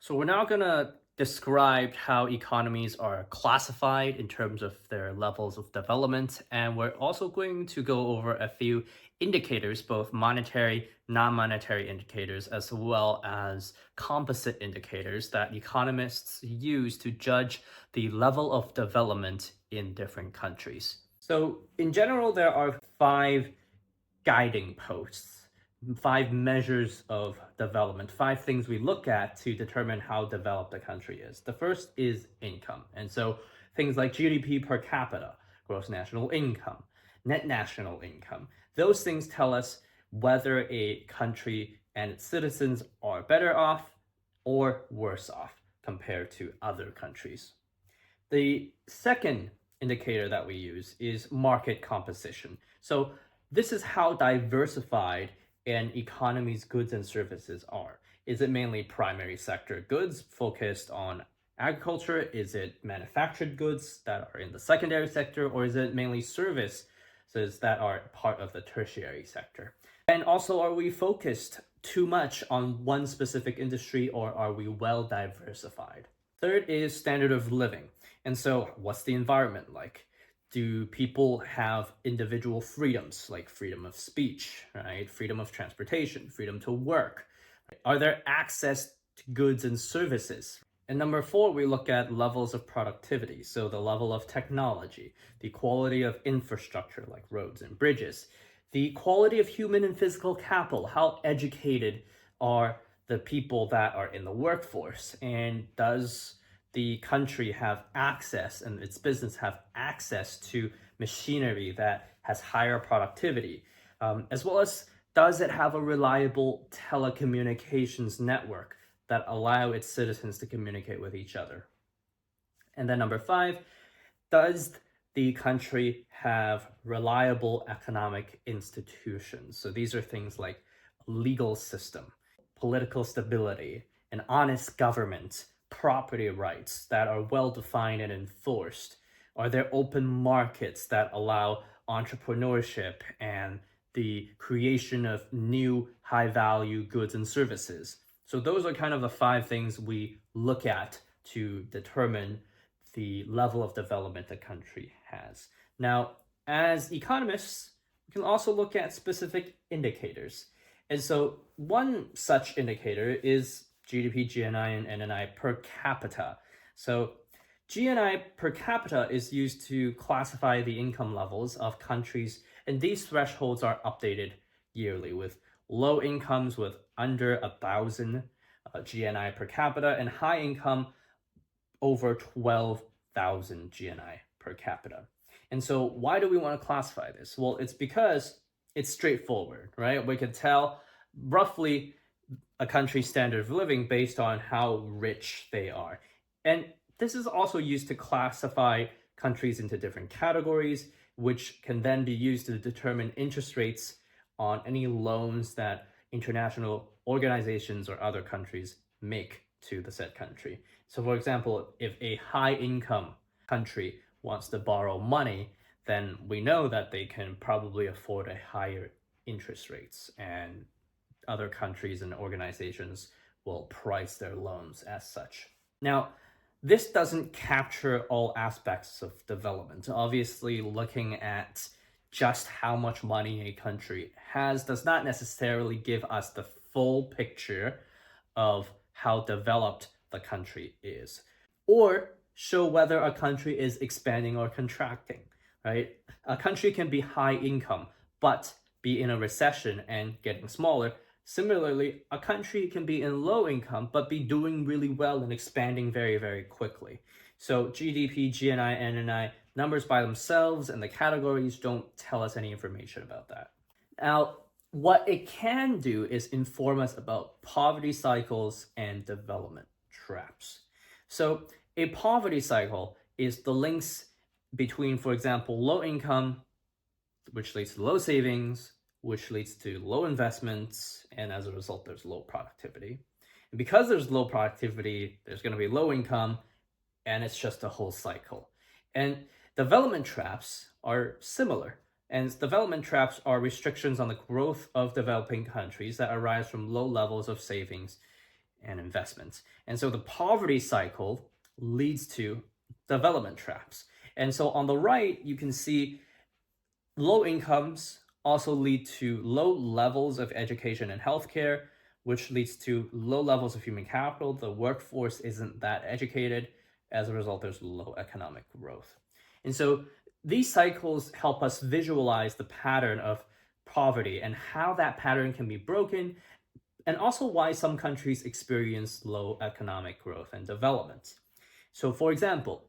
So we're now going to describe how economies are classified in terms of their levels of development, and we're also going to go over a few indicators, both monetary, non-monetary indicators, as well as composite indicators that economists use to judge the level of development in different countries. So in general, there are five guiding posts, five measures of development, five things we look at to determine how developed a country is. The first is income. And so things like GDP per capita, gross national income, net national income, those things tell us whether a country and its citizens are better off or worse off compared to other countries. The second indicator that we use is market composition. So this is how diversified an economy's goods and services are. Is it mainly primary sector goods focused on agriculture? Is it manufactured goods that are in the secondary sector? Or is it mainly services that are part of the tertiary sector? And also, are we focused too much on one specific industry, or are we well diversified? Third is standard of living. And so what's the environment like? Do people have individual freedoms like freedom of speech, right? Freedom of transportation, freedom to work? Are there access to goods and services? And number four, we look at levels of productivity. So the level of technology, the quality of infrastructure like roads and bridges, the quality of human and physical capital, how educated are the people that are in the workforce, and does the country have access and its business have access to machinery that has higher productivity, as well as does it have a reliable telecommunications network that allow its citizens to communicate with each other. And then number five, does the country have reliable economic institutions? So these are things like legal system, political stability, an honest government, property rights that are well defined and enforced? Are there open markets that allow entrepreneurship and the creation of new high value goods and services? So those are kind of the five things we look at to determine the level of development a country has. Now, as economists, we can also look at specific indicators. And so one such indicator is GDP, GNI, and NNI per capita. So GNI per capita is used to classify the income levels of countries, and these thresholds are updated yearly, with low incomes with under 1,000 GNI per capita and high income over 12,000 GNI per capita. And so why do we want to classify this? Well, it's because it's straightforward, right? We can tell roughly a country's standard of living based on how rich they are. And this is also used to classify countries into different categories, which can then be used to determine interest rates on any loans that international organizations or other countries make to the said country. So for example, if a high income country wants to borrow money, then we know that they can probably afford a higher interest rates, and other countries and organizations will price their loans as such. Now, this doesn't capture all aspects of development. Obviously, looking at just how much money a country has does not necessarily give us the full picture of how developed the country is, or show whether a country is expanding or contracting, right? A country can be high income, but be in a recession and getting smaller. Similarly, a country can be in low income, but be doing really well and expanding very, very quickly. So GDP, GNI, NNI, numbers by themselves and the categories don't tell us any information about that. Now, what it can do is inform us about poverty cycles and development traps. So a poverty cycle is the links between, for example, low income, which leads to low savings, which leads to low investments, and as a result, there's low productivity. And because there's low productivity, there's going to be low income, and it's just a whole cycle. And development traps are similar. And development traps are restrictions on the growth of developing countries that arise from low levels of savings and investments. And so the poverty cycle leads to development traps. And so on the right, you can see low incomes also lead to low levels of education and healthcare, which leads to low levels of human capital. The workforce isn't that educated. As a result, there's low economic growth. And so these cycles help us visualize the pattern of poverty and how that pattern can be broken, and also why some countries experience low economic growth and development. So, for example,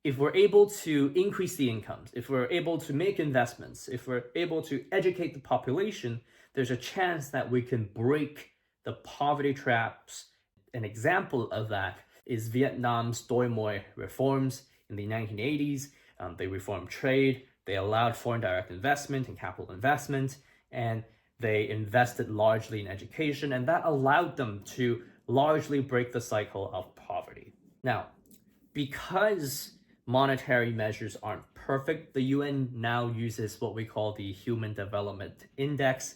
if we're able to increase the incomes, if we're able to make investments, if we're able to educate the population, there's a chance that we can break the poverty traps. An example of that is Vietnam's Doi Moi reforms in the 1980s. They reformed trade, they allowed foreign direct investment and capital investment, and they invested largely in education, and that allowed them to largely break the cycle of poverty. Now, because monetary measures aren't perfect, the UN now uses what we call the Human Development Index,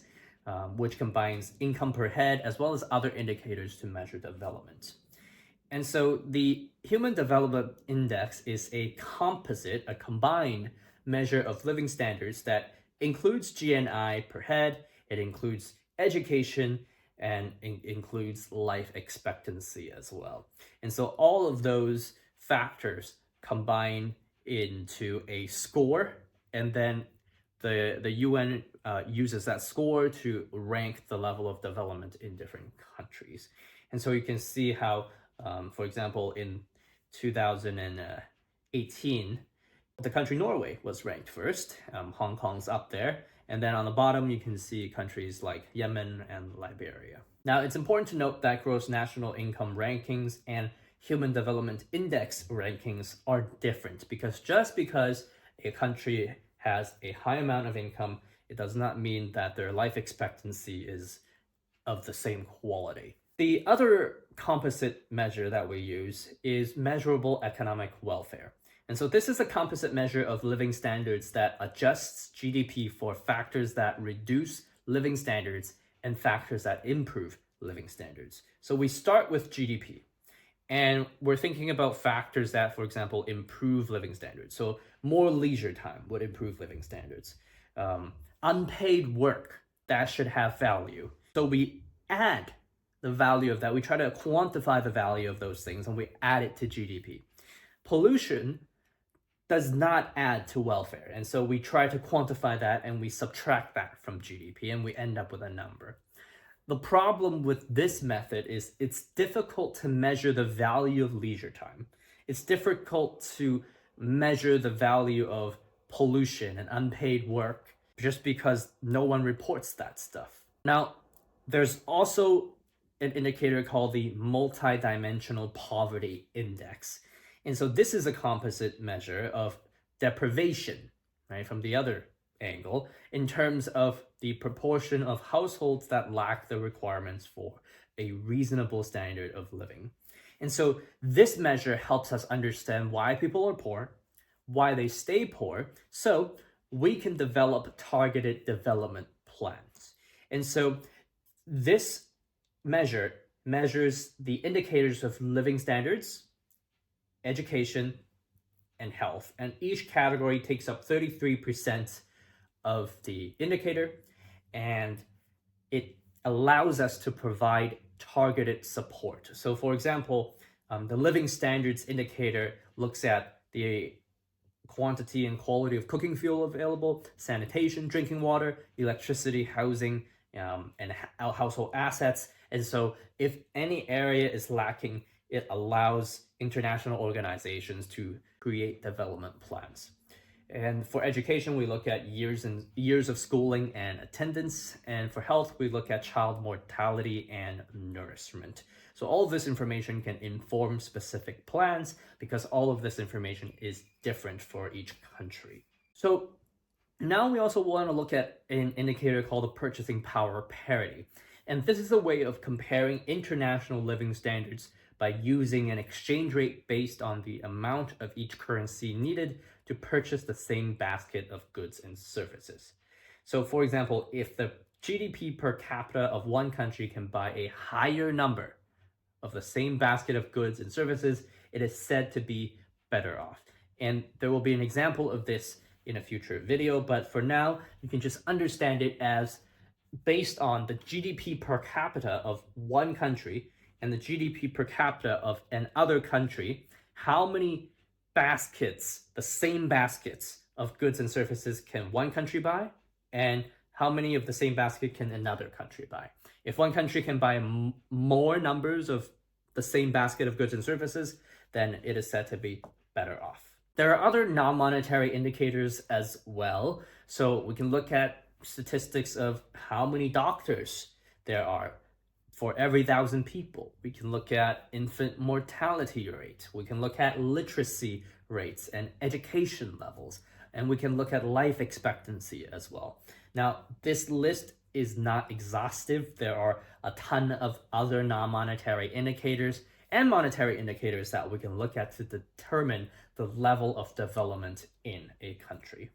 which combines income per head as well as other indicators to measure development. And so the Human Development Index is a composite, a combined measure of living standards that includes GNI per head, it includes education, and includes life expectancy as well. And so all of those factors combine into a score, and then the UN uses that score to rank the level of development in different countries. And so you can see how, for example, in 2018, the country Norway was ranked first. Hong Kong's up there. And then on the bottom, you can see countries like Yemen and Liberia. Now, it's important to note that gross national income rankings and Human Development Index rankings are different, because just because a country has a high amount of income, it does not mean that their life expectancy is of the same quality. The other composite measure that we use is measurable economic welfare. And so this is a composite measure of living standards that adjusts GDP for factors that reduce living standards and factors that improve living standards. So we start with GDP, and we're thinking about factors that, for example, improve living standards. So more leisure time would improve living standards. Unpaid work, that should have value. So we add the value of that. We try to quantify the value of those things, and we add it to GDP. Pollution does not add to welfare. And so we try to quantify that, and we subtract that from GDP, and we end up with a number. The problem with this method is it's difficult to measure the value of leisure time. It's difficult to measure the value of pollution and unpaid work just because no one reports that stuff. Now, there's also an indicator called the Multidimensional Poverty Index. And so this is a composite measure of deprivation, right, from the other angle, in terms of the proportion of households that lack the requirements for a reasonable standard of living. And so this measure helps us understand why people are poor, why they stay poor, so we can develop targeted development plans. And so this measure measures the indicators of living standards, education, and health. And each category takes up 33% of the indicator, and it allows us to provide targeted support. So for example, the living standards indicator looks at the quantity and quality of cooking fuel available, sanitation, drinking water, electricity, housing, and household assets. And so if any area is lacking, it allows international organizations to create development plans. And for education, we look at years of schooling and attendance. And for health, we look at child mortality and nourishment. So all of this information can inform specific plans because all of this information is different for each country. So now we also want to look at an indicator called the purchasing power parity. And this is a way of comparing international living standards by using an exchange rate based on the amount of each currency needed to purchase the same basket of goods and services. So for example, if the GDP per capita of one country can buy a higher number of the same basket of goods and services, it is said to be better off. And there will be an example of this in a future video, but for now, you can just understand it as based on the GDP per capita of one country and the GDP per capita of another country, how many baskets, the same baskets of goods and services can one country buy, and how many of the same basket can another country buy. If one country can buy more numbers of the same basket of goods and services, then it is said to be better off. There are other non-monetary indicators as well. So we can look at statistics of how many doctors there are for every 1,000 people. We can look at infant mortality rate. We can look at literacy rates and education levels. And we can look at life expectancy as well. Now, this list is not exhaustive. There are a ton of other non-monetary indicators and monetary indicators that we can look at to determine the level of development in a country.